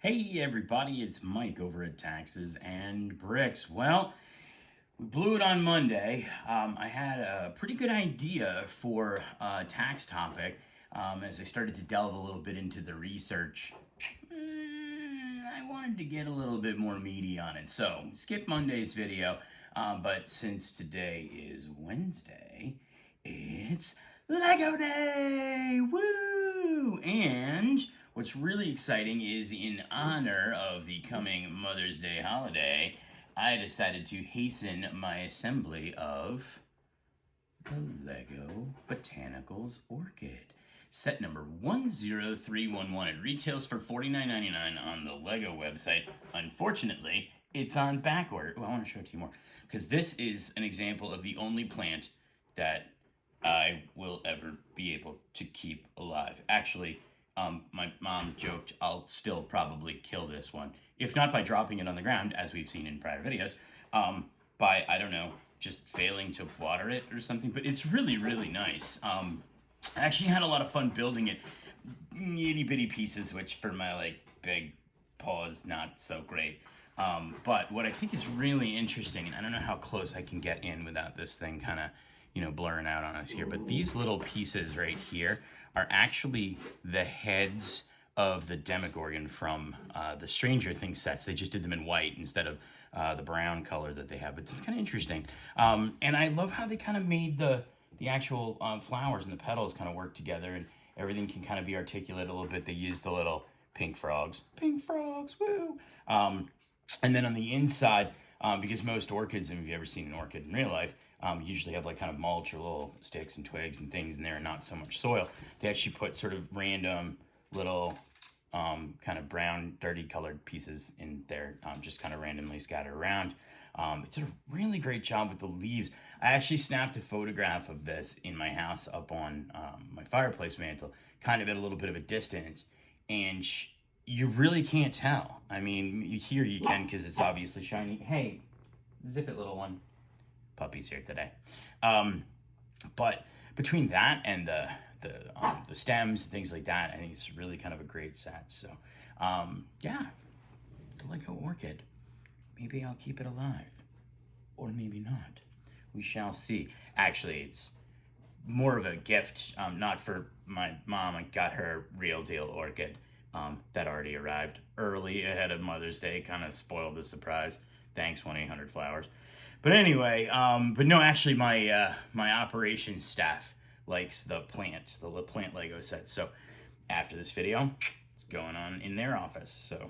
Hey everybody, it's Mike over at Taxes and Bricks. Well, we blew it on Monday. I had a pretty good idea for a tax topic as I started to delve a little bit into the research. I wanted to get a little bit more meaty on it, so skip Monday's video. But since today is Wednesday, it's Lego Day! Woo! And what's really exciting is in honor of the coming Mother's Day holiday, I decided to hasten my assembly of the Lego Botanicals Orchid. Set number 10311. It retails for $49.99 on the Lego website. Unfortunately, it's on back order. Well, I want to show it to you more because this is an example of the only plant that I will ever be able to keep alive. Actually, my mom joked I'll still probably kill this one, if not by dropping it on the ground, as we've seen in prior videos, by, I don't know, just failing to water it or something. But it's really, really nice. I actually had a lot of fun building it. Itty bitty pieces, which for my big paws, not so great. But what I think is really interesting, and I don't know how close I can get in without this thing kind of, blurring out on us here, but these little pieces right here are actually the heads of the Demogorgon from the Stranger Things sets. They just did them in white instead of the brown color that they have. It's kind of interesting. And I love how they kind of made the actual flowers and the petals kind of work together, and everything can kind of be articulate a little bit. They use the little pink frogs, woo! And then on the inside, because most orchids, and if you've ever seen an orchid in real life, usually have kind of mulch or little sticks and twigs and things in there and not so much soil. They actually put sort of random little kind of brown, dirty colored pieces in there, just kind of randomly scattered around. It did a really great job with the leaves. I actually snapped a photograph of this in my house up on my fireplace mantle, kind of at a little bit of a distance, and you really can't tell. I mean, here you can because it's obviously shiny. Hey, zip it, little one. Puppies here today. But between that and the stems, things like that, I think it's really kind of a great set. So, yeah, the Lego Orchid. Maybe I'll keep it alive, or maybe not. We shall see. Actually, it's more of a gift, not for my mom. I got her real deal orchid that already arrived early ahead of Mother's Day. Kind of spoiled the surprise. Thanks, 1-800-Flowers. But anyway, but no, actually, my operations staff likes the plant Lego set. So after this video, it's going on in their office. So,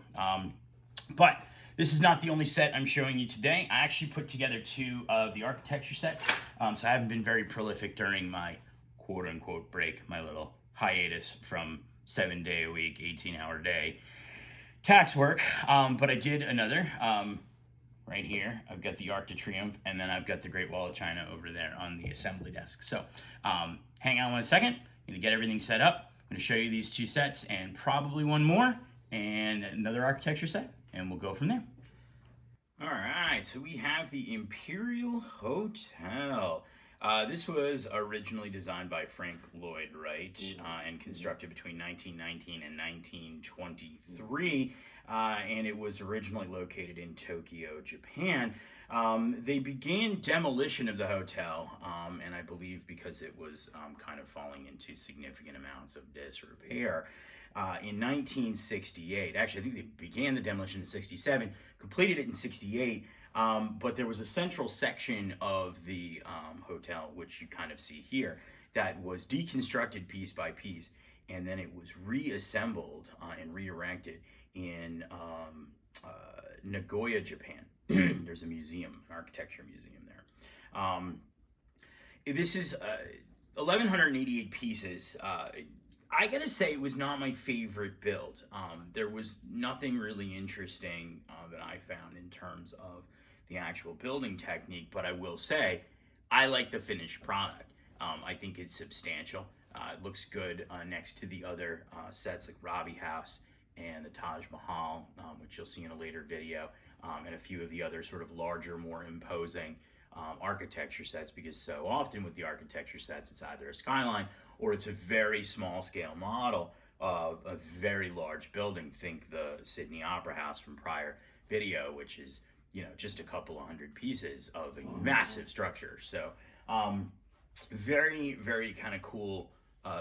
but this is not the only set I'm showing you today. I actually put together two of the architecture sets. So I haven't been very prolific during my quote-unquote break, my little hiatus from 7-day-a-week, 18-hour day tax work. But I did another right here. I've got the Arc de Triomphe, and then I've got the Great Wall of China over there on the assembly desk. So hang on 1 second. I'm going to get everything set up. I'm going to show you these two sets and probably one more and another architecture set, and we'll go from there. All right, so we have the Imperial Hotel. This was originally designed by Frank Lloyd Wright and constructed between 1919 and 1923, and it was originally located in Tokyo, Japan. They began demolition of the hotel, and I believe because it was kind of falling into significant amounts of disrepair. In 1968, actually I think they began the demolition in 67, completed it in 68, but there was a central section of the hotel, which you kind of see here, that was deconstructed piece by piece, and then it was reassembled and re-erected in Nagoya, Japan. There's a museum, an architecture museum there. This is 1,188 pieces. I gotta say, it was not my favorite build. There was nothing really interesting that I found in terms of the actual building technique, but I will say, I like the finished product. I think it's substantial. It looks good next to the other sets like Robbie House and the Taj Mahal, which you'll see in a later video, and a few of the other sort of larger, more imposing architecture sets, because so often with the architecture sets, it's either a skyline or it's a very small scale model of a very large building. Think the Sydney Opera House from prior video, which is, just a couple of hundred pieces of a massive structure. So very, very kind of cool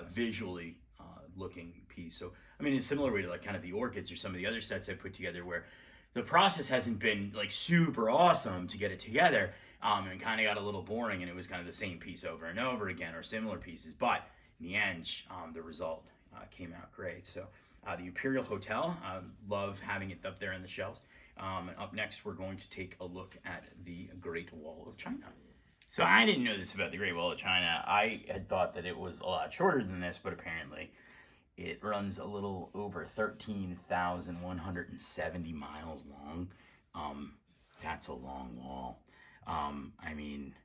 visually looking piece. So, I mean, in a similar way to like kind of the orchids or some of the other sets I put together where the process hasn't been like super awesome to get it together, and kind of got a little boring, and it was kind of the same piece over and over again or similar pieces. But in the end, the result came out great. So the Imperial Hotel, love having it up there on the shelves. And up next, we're going to take a look at the Great Wall of China. So I didn't know this about the Great Wall of China. I had thought that it was a lot shorter than this, but apparently it runs a little over 13,170 miles long. That's a long wall. I mean,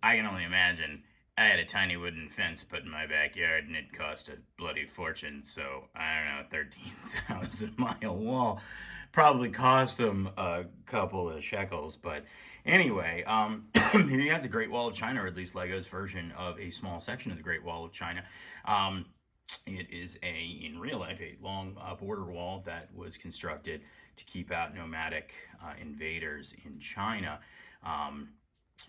I can only imagine. I had a tiny wooden fence put in my backyard, and it cost a bloody fortune. So I don't know, 13,000 mile wall probably cost them a couple of shekels. But anyway, here you have the Great Wall of China, or at least Lego's version of a small section of the Great Wall of China. It is in real life, a long border wall that was constructed to keep out nomadic invaders in China.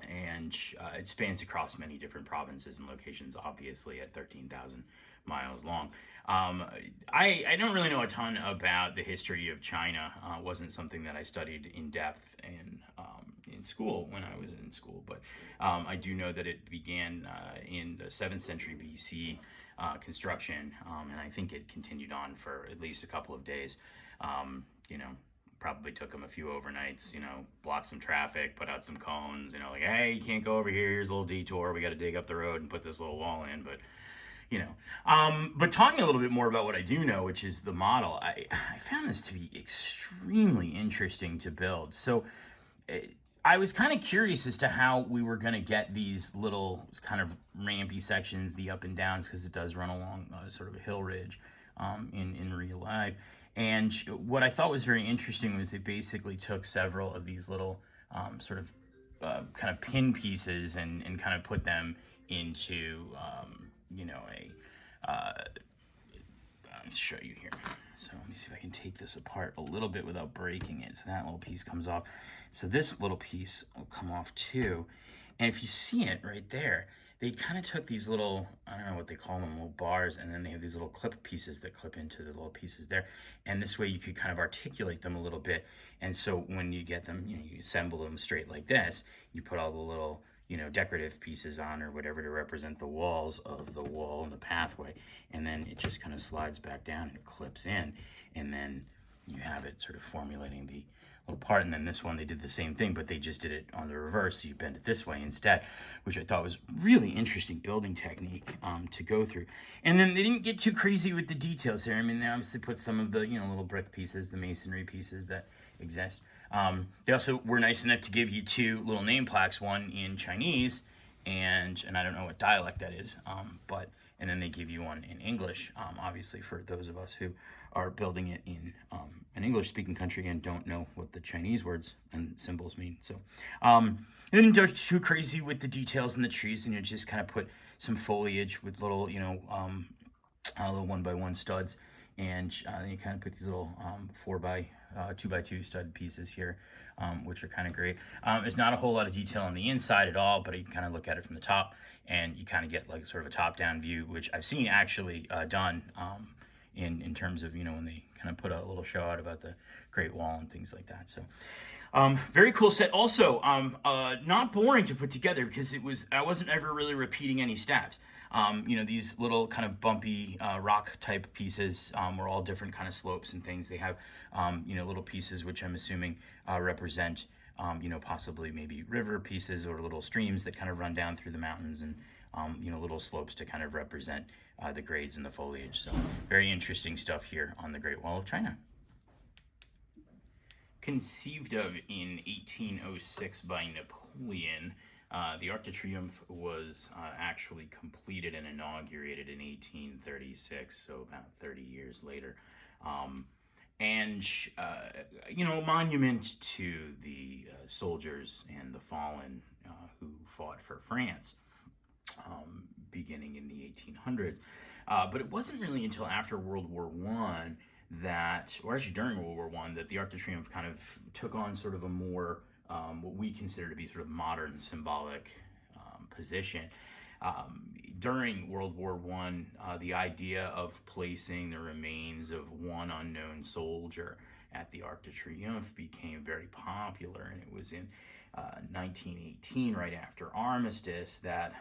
And it spans across many different provinces and locations, obviously at 13,000 miles long. I don't really know a ton about the history of China. Wasn't something that I studied in depth in school when I was in school, but I do know that it began in the 7th century BC construction, and I think it continued on for at least a couple of days. Probably took them a few overnights, blocked some traffic, put out some cones, like, hey, you can't go over here, here's a little detour, we got to dig up the road and put this little wall in. But but talking a little bit more about what I do know, which is the model, I found this to be extremely interesting to build. So I was kind of curious as to how we were going to get these little kind of rampy sections, the up and downs, because it does run along sort of a hill ridge in real life. And what I thought was very interesting was they basically took several of these little sort of kind of pin pieces and kind of put them into, I'll show you here. So let me see if I can take this apart a little bit without breaking it. So that little piece comes off. So this little piece will come off too. And if you see it right there, they kind of took these little, I don't know what they call them, little bars, and then they have these little clip pieces that clip into the little pieces there. And this way you could kind of articulate them a little bit. And so when you get them, you assemble them straight like this, you put all the little, decorative pieces on or whatever to represent the walls of the wall and the pathway. And then it just kind of slides back down and it clips in. And then you have it sort of formulating the little part. And then this one, they did the same thing, but they just did it on the reverse. So you bend it this way instead, which I thought was really interesting building technique to go through. And then they didn't get too crazy with the details here. I mean, they obviously put some of the, little brick pieces, the masonry pieces that exist. They also were nice enough to give you 2 little name plaques, one in Chinese, and I don't know what dialect that is, and then they give you one in English, obviously for those of us who are building it in an English-speaking country and don't know what the Chinese words and symbols mean. So they didn't go too crazy with the details in the trees, and you just kind of put some foliage with little, little 1x1 studs, and you kind of put these little 2x2 stud pieces here, which are kind of great. There's not a whole lot of detail on the inside at all, but you can kind of look at it from the top, and you kind of get like sort of a top-down view, which I've seen actually done in terms of, when they kind of put a little show out about the Great Wall and things like that. So very cool set. Also, not boring to put together because I wasn't ever really repeating any steps. These little kind of bumpy rock type pieces were all different kind of slopes and things. They have, little pieces which I'm assuming represent, possibly maybe river pieces or little streams that kind of run down through the mountains, and, little slopes to kind of represent the grades and the foliage. So very interesting stuff here on the Great Wall of China. Conceived of in 1806 by Napoleon, the Arc de Triomphe was actually completed and inaugurated in 1836, so about 30 years later. A monument to the soldiers and the fallen who fought for France beginning in the 1800s. But it wasn't really until after World War One that, or actually during World War One, that the Arc de Triomphe kind of took on sort of a more what we consider to be sort of modern symbolic position. During World War One, the idea of placing the remains of one unknown soldier at the Arc de Triomphe became very popular, and it was in 1918, right after armistice, that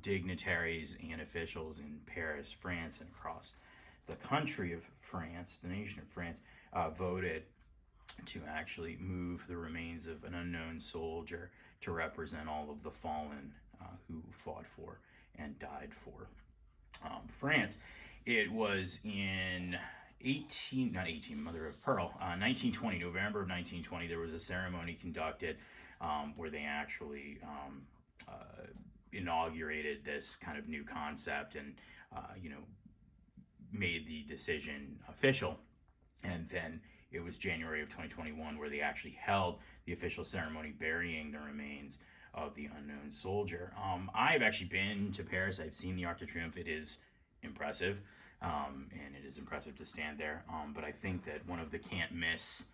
dignitaries and officials in Paris, France, and across the country of France, the nation of France, voted to actually move the remains of an unknown soldier to represent all of the fallen who fought for and died for France. It was in 1920, November of 1920, there was a ceremony conducted where they actually inaugurated this kind of new concept and, made the decision official. And then it was January of 2021 where they actually held the official ceremony burying the remains of the unknown soldier. I've actually been to Paris. I've seen the Arc de Triomphe. It is impressive, and it is impressive to stand there. But I think that one of the can't miss,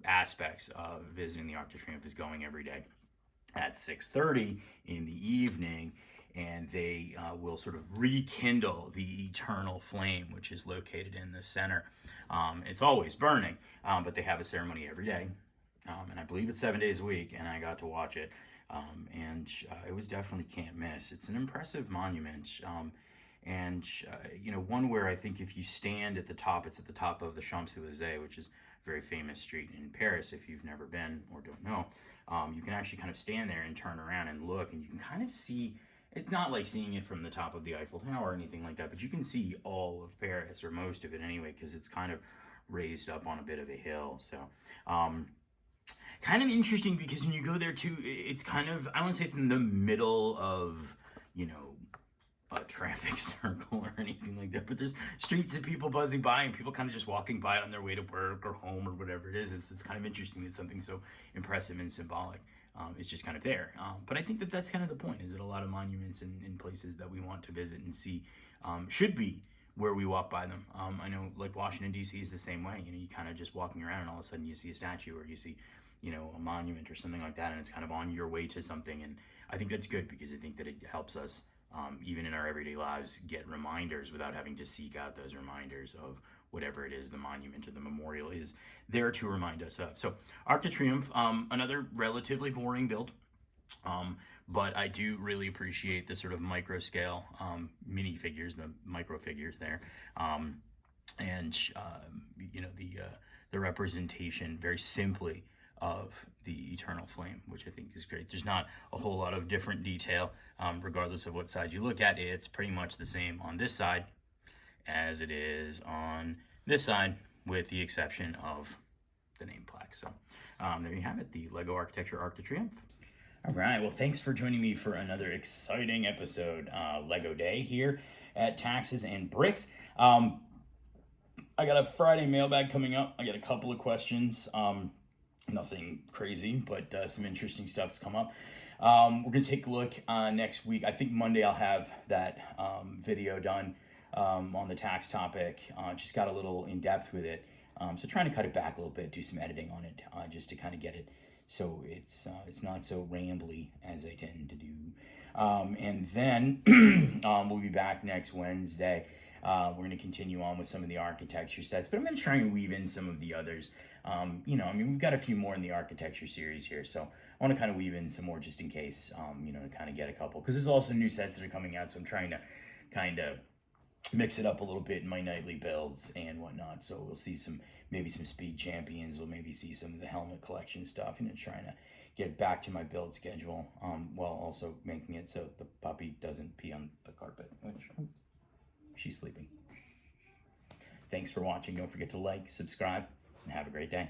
aspects of visiting the Arc de Triomphe is going every day at 6:30 in the evening, and they will sort of rekindle the eternal flame, which is located in the center. It's always burning, but they have a ceremony every day. And I believe it's 7 days a week, and I got to watch it. And it was definitely can't miss. It's an impressive monument. One where I think if you stand at the top, it's at the top of the Champs-Élysées, which is a very famous street in Paris. If you've never been or don't know, you can actually kind of stand there and turn around and look, and you can kind of see. It's not like seeing it from the top of the Eiffel Tower or anything like that, but you can see all of Paris, or most of it anyway, because it's kind of raised up on a bit of a hill. So, kind of interesting because when you go there too, it's kind of, I wouldn't say it's in the middle of, a traffic circle or anything like that, but there's streets of people buzzing by and people kind of just walking by on their way to work or home or whatever it is. It's kind of interesting that something so impressive and symbolic is just kind of there. But I think that that's kind of the point, is that a lot of monuments in places that we want to visit and see should be where we walk by them. I know like Washington, D.C. is the same way. You kind of just walking around and all of a sudden you see a statue or you see a monument or something like that, and it's kind of on your way to something. And I think that's good because I think that it helps us, even in our everyday lives, get reminders without having to seek out those reminders of whatever it is the monument or the memorial is there to remind us of. So Arc de Triomphe, another relatively boring build, but I do really appreciate the sort of micro scale mini figures, the micro figures there, and the representation very simply of the eternal flame, which I think is great. There's not a whole lot of different detail, regardless of what side you look at. It's pretty much the same on this side as it is on this side, with the exception of the name plaque. So there you have it, the Lego Architecture Arc de Triomphe. All right, well, thanks for joining me for another exciting episode, Lego Day here at Taxes and Bricks. I got a Friday mailbag coming up. I got a couple of questions. Nothing crazy, but some interesting stuff's come up. We're going to take a look next week. I think Monday I'll have that video done on the tax topic. Just got a little in-depth with it. So trying to cut it back a little bit, do some editing on it, just to kind of get it so it's not so rambly as I tend to do. And then we'll be back next Wednesday. We're going to continue on with some of the architecture sets, but I'm going to try and weave in some of the others. We've got a few more in the architecture series here, so I want to kind of weave in some more just in case, to kind of get a couple, because there's also new sets that are coming out, so I'm trying to kind of mix it up a little bit in my nightly builds and whatnot. So we'll see maybe some speed champions, we'll maybe see some of the helmet collection stuff, trying to get back to my build schedule, while also making it so the puppy doesn't pee on the carpet, which she's sleeping. Thanks for watching. Don't forget to like, subscribe, and have a great day.